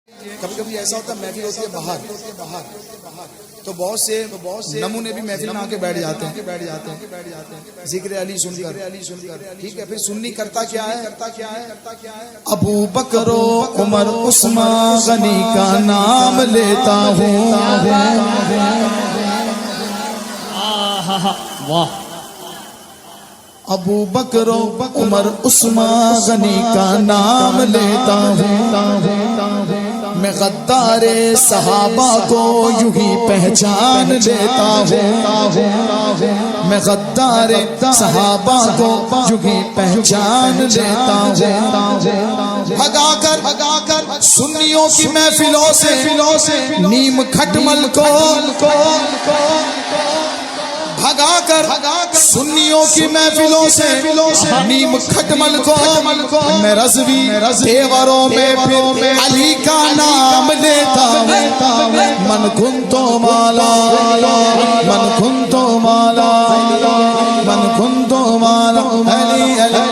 کبھی کبھی ایسا ہوتا ہے محفل ہوتی ہے باہر تو بہت سے نمونے بھی محفل میں آ کے بیٹھ جاتے ہیں ذکر علی سن کر ٹھیک ہے. پھر سنی کرتا کیا ہے ابو بکر و عمر عثمان غنی کا نام لیتا ہوں. واہ ابو بکر و عمر عثمان غنی کا نام لیتا ہوں. میں غدار صحابہ کو یوں ہی پہچان لیتا ہوں. میں غدار صحابہ کو یوں ہی پہچان لیتا ہوں. بھگا کر سنیوں کی محفلوں سے نیم کھٹمل کو بھگا کر سنیوں کی محفلوں سے نیم کھٹمل کو میں رضوی دیوروں میں پھر علی کا نام لیتا ہوں. من کنتو مالا من کنتو مالا من کنتو مالا علی علی